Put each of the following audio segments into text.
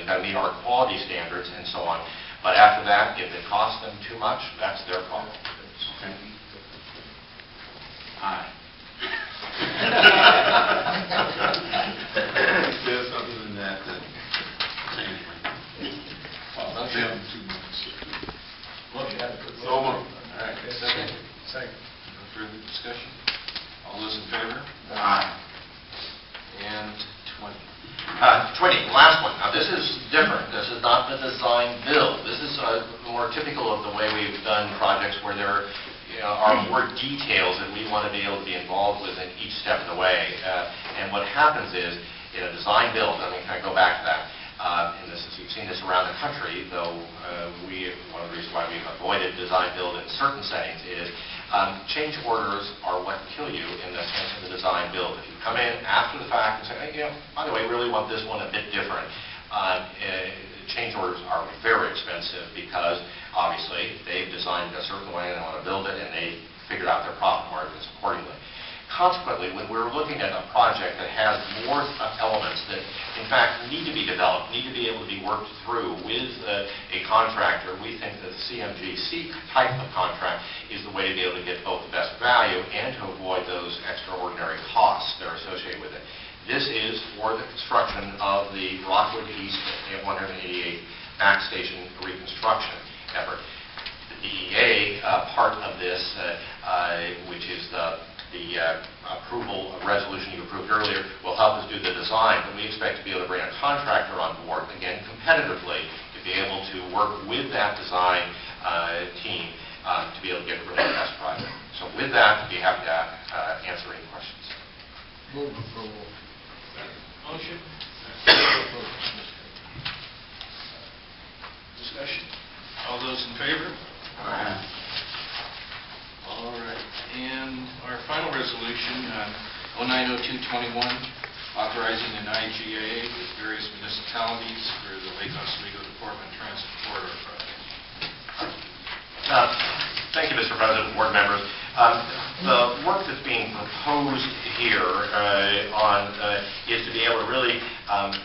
they've got to meet our quality standards and so on. But after that, if it costs them too much, that's their problem. Okay. Aye. There's something in that. Well, too much. Well, you had a good So vote. moved. All right. Second. Second. No further discussion? All those in favor? Aye. And 20. 20, last one. Now this is different. This is not the design build. This is more typical of the way we've done projects where there are more details that we want to be able to be involved with in each step of the way. And what happens is, in a design build, I mean, can I go back to that? And this is, you've seen this around the country, though one of the reasons why we've avoided design build in certain settings is change orders are what kill you in the design build. If you come in after the fact and say, hey, by the way, we really want this one a bit different, change orders are very expensive because obviously they've designed it a certain way and they want to build it and they figured out their profit margins accordingly. Consequently, when we're looking at a project that has more elements that, in fact, need to be developed, need to be able to be worked through with a contractor, we think that the CMGC type of contract is the way to be able to get both the best value and to avoid those extraordinary costs that are associated with it. This is for the construction of the Rockwood East 188 MAX station reconstruction effort. The DEA part of this, which is the approval resolution you approved earlier, will help us do the design, but we expect to be able to bring a contractor on board, again, competitively, to be able to work with that design team to be able to get rid of the best project. So with that, I'd be happy to answer any questions. Move approval. Motion. Discussion. All those in favor? Aye. All right. And our final resolution on 090221, authorizing an IGA with various municipalities for the Lake Oswego to Portland Transit Corridor project. Thank you, Mr. President, board members. The work that's being proposed here is to be able to really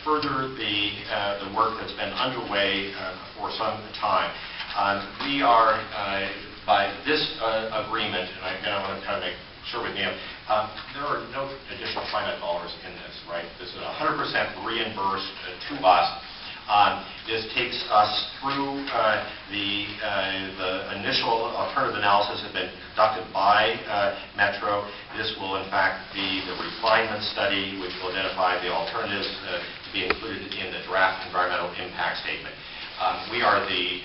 further the work that's been underway for some time. We are, by this agreement, and I want to kind of make sure with you, there are no additional Trimet dollars in this, right? This is 100% reimbursed to us. This takes us through the initial alternative analysis has been conducted by Metro. This will, in fact, be the refinement study, which will identify the alternatives to be included in the draft environmental impact statement. We are the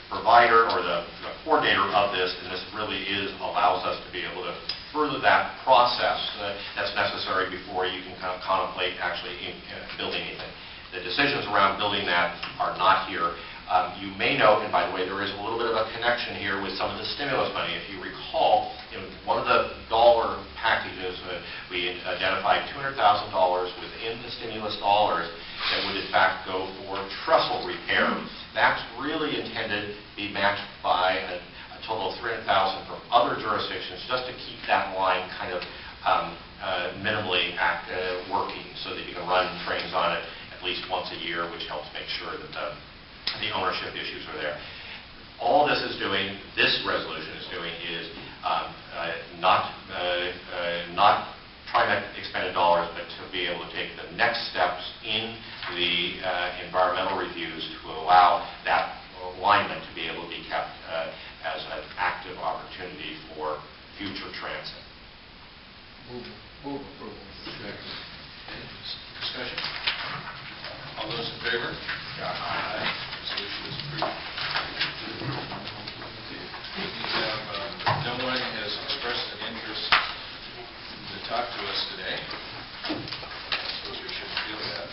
provider or the coordinator of this, and this really allows us to be able to further that process that's necessary before you can contemplate actually building anything. The decisions around building that are not here. You may note, and by the way, there is a little bit of a connection here with some of the stimulus money. If you recall, one of the dollar packages, we identified $200,000 within the stimulus dollars that would in fact go for trestle repair. That's really intended to be matched by a total of $300,000 from other jurisdictions just to keep that line kind of minimally working so that you can run trains on it at least once a year, which helps make sure that the ownership issues are there. All this is doing, this resolution is doing, is not Trimet expended dollars, but to be able to take the next steps in the environmental reviews to allow that alignment to be able to be kept as an active opportunity for future transit. Move approval. Discussion? All those in favor? Aye. Resolution is approved. No one has expressed an interest to talk to us today. I suppose we shouldn't feel that.